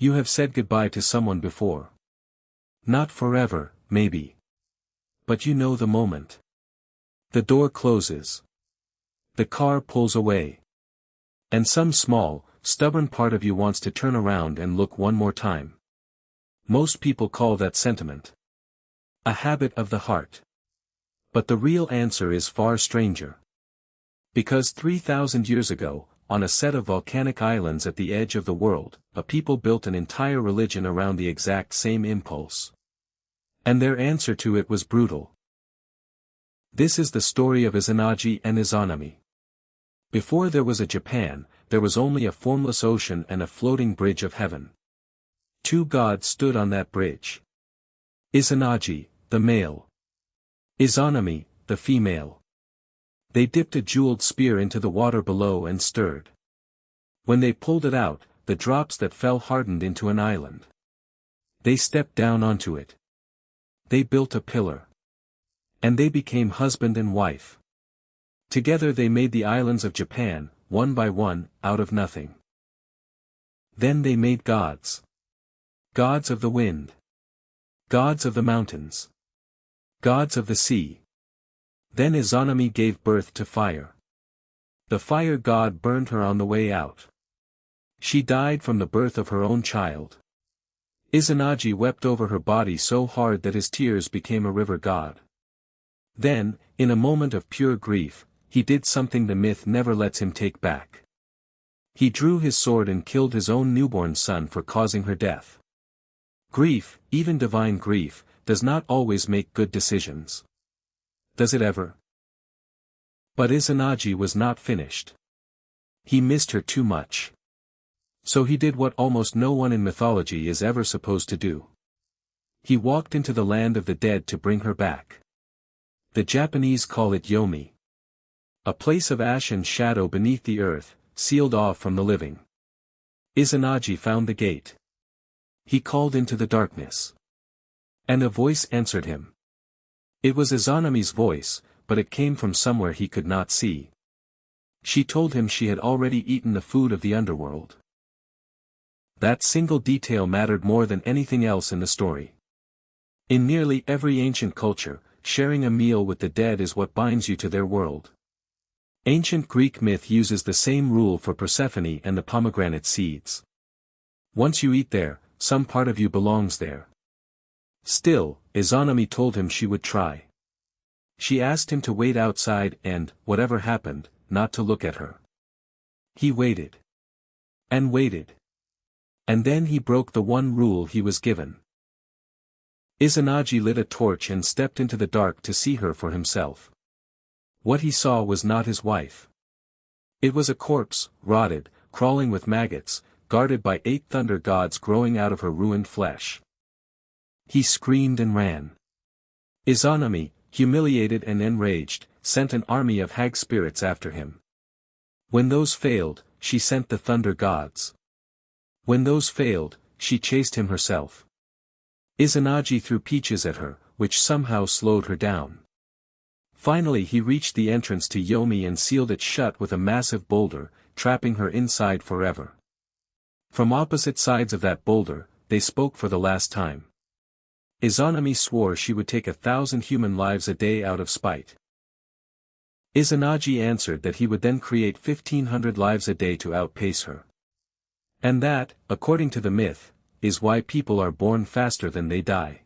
You have said goodbye to someone before. Not forever, maybe. But you know the moment. The door closes. The car pulls away. And some small, stubborn part of you wants to turn around and look one more time. Most people call that sentiment a habit of the heart. But the real answer is far stranger. Because 3,000 years ago, on a set of volcanic islands at the edge of the world, a people built an entire religion around the exact same impulse. And their answer to it was brutal. This is the story of IZANAGI and IZANAMI. Before there was a Japan, there was only a formless ocean and a floating bridge of heaven. Two gods stood on that bridge. IZANAGI, the male. IZANAMI, the female. They dipped a jeweled spear into the water below and stirred. When they pulled it out, the drops that fell hardened into an island. They stepped down onto it. They built a pillar. And they became husband and wife. Together they made the islands of Japan, one by one, out of nothing. Then they made gods. Gods of the wind. Gods of the mountains. Gods of the sea. Then IZANAMI gave birth to fire. The fire god burned her on the way out. She died from the birth of her own child. IZANAGI wept over her body so hard that his tears became a river god. Then, in a moment of pure grief, he did something the myth never lets him take back. He drew his sword and killed his own newborn son for causing her death. Grief, even divine grief, does not always make good decisions. Does it ever? But IZANAGI was not finished. He missed her too much. So he did what almost no one in mythology is ever supposed to do. He walked into the land of the dead to bring her back. The Japanese call it yomi. A place of ash and shadow beneath the earth, sealed off from the living. IZANAGI found the gate. He called into the darkness. And a voice answered him. It was IZANAMI's voice, but it came from somewhere he could not see. She told him she had already eaten the food of the underworld. That single detail mattered more than anything else in the story. In nearly every ancient culture, sharing a meal with the dead is what binds you to their world. Ancient Greek myth uses the same rule for Persephone and the pomegranate seeds. Once you eat there, some part of you belongs there. Still, IZANAMI told him she would try. She asked him to wait outside and, whatever happened, not to look at her. He waited. And waited. And then he broke the one rule he was given. IZANAGI lit a torch and stepped into the dark to see her for himself. What he saw was not his wife. It was a corpse, rotted, crawling with maggots, guarded by 8 thunder gods growing out of her ruined flesh. He screamed and ran. IZANAMI, humiliated and enraged, sent an army of hag spirits after him. When those failed, she sent the thunder gods. When those failed, she chased him herself. IZANAGI threw peaches at her, which somehow slowed her down. Finally he reached the entrance to Yomi and sealed it shut with a massive boulder, trapping her inside forever. From opposite sides of that boulder, they spoke for the last time. IZANAMI swore she would take 1,000 human lives a day out of spite. IZANAGI answered that he would then create 1,500 lives a day to outpace her. And that, according to the myth, is why people are born faster than they die.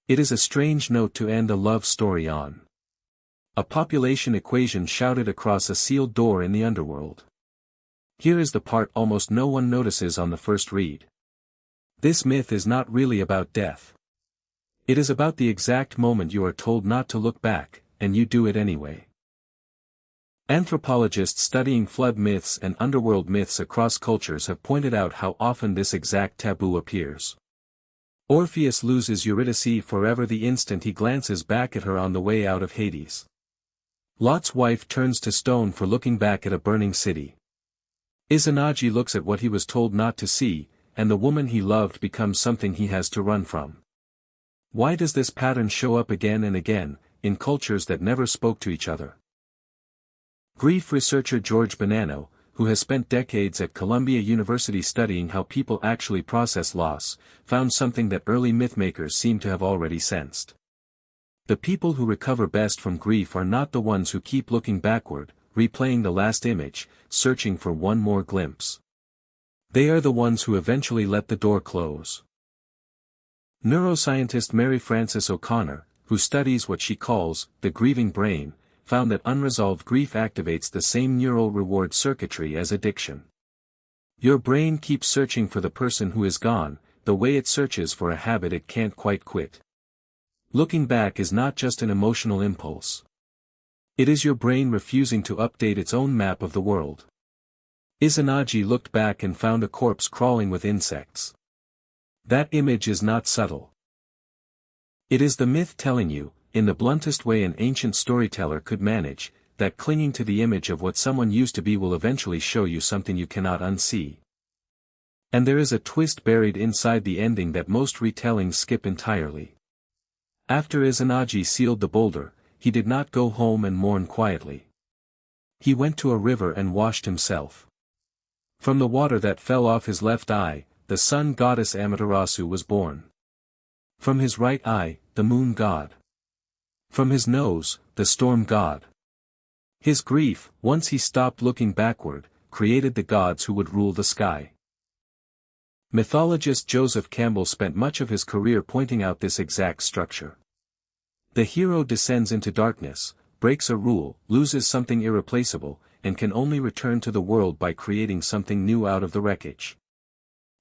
It is a strange note to end a love story on. A population equation shouted across a sealed door in the underworld. Here is the part almost no one notices on the first read. This myth is not really about death. It is about the exact moment you are told not to look back, and you do it anyway. Anthropologists studying flood myths and underworld myths across cultures have pointed out how often this exact taboo appears. Orpheus loses Eurydice forever the instant he glances back at her on the way out of Hades. Lot's wife turns to stone for looking back at a burning city. IZANAGI looks at what he was told not to see, and the woman he loved becomes something he has to run from. Why does this pattern show up again and again, in cultures that never spoke to each other? Grief researcher George Bonanno, who has spent decades at Columbia University studying how people actually process loss, found something that early mythmakers seem to have already sensed. The people who recover best from grief are not the ones who keep looking backward, replaying the last image, searching for one more glimpse. They are the ones who eventually let the door close. Neuroscientist Mary Frances O'Connor, who studies what she calls the grieving brain, found that unresolved grief activates the same neural reward circuitry as addiction. Your brain keeps searching for the person who is gone, the way it searches for a habit it can't quite quit. Looking back is not just an emotional impulse. It is your brain refusing to update its own map of the world. Izanagi looked back and found a corpse crawling with insects. That image is not subtle. It is the myth telling you, in the bluntest way an ancient storyteller could manage, that clinging to the image of what someone used to be will eventually show you something you cannot unsee. And there is a twist buried inside the ending that most retellings skip entirely. After Izanagi sealed the boulder, he did not go home and mourn quietly. He went to a river and washed himself. From the water that fell off his left eye, the sun goddess Amaterasu was born. From his right eye, the moon god. From his nose, the storm god. His grief, once he stopped looking backward, created the gods who would rule the sky. Mythologist Joseph Campbell spent much of his career pointing out this exact structure. The hero descends into darkness, breaks a rule, loses something irreplaceable, and can only return to the world by creating something new out of the wreckage.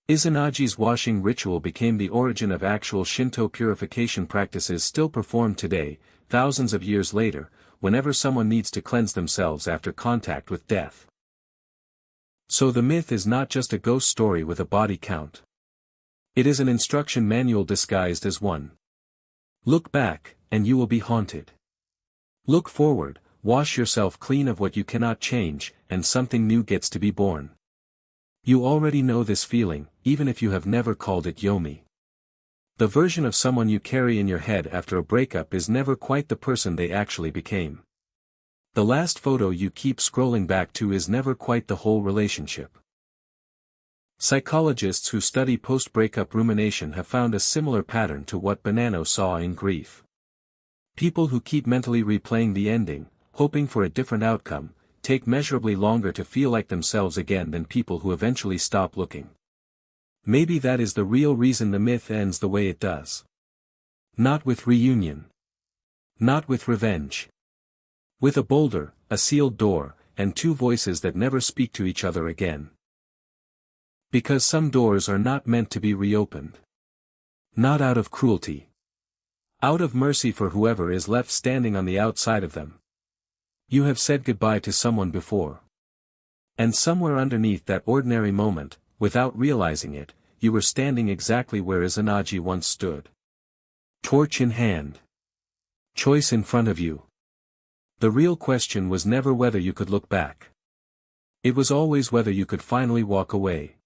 Izanagi's washing ritual became the origin of actual Shinto purification practices still performed today, thousands of years later, whenever someone needs to cleanse themselves after contact with death. So the myth is not just a ghost story with a body count. It is an instruction manual disguised as one. Look back, and you will be haunted. Look forward, wash yourself clean of what you cannot change, and something new gets to be born. You already know this feeling, even if you have never called it yomi. The version of someone you carry in your head after a breakup is never quite the person they actually became. The last photo you keep scrolling back to is never quite the whole relationship. Psychologists who study post-breakup rumination have found a similar pattern to what Bonanno saw in grief. People who keep mentally replaying the ending, hoping for a different outcome, take measurably longer to feel like themselves again than people who eventually stop looking. Maybe that is the real reason the myth ends the way it does. Not with reunion. Not with revenge. With a boulder, a sealed door, and two voices that never speak to each other again. Because some doors are not meant to be reopened. Not out of cruelty. Out of mercy for whoever is left standing on the outside of them. You have said goodbye to someone before. And somewhere underneath that ordinary moment, without realizing it, you were standing exactly where Izanagi once stood. Torch in hand. Choice in front of you. The real question was never whether you could look back. It was always whether you could finally walk away.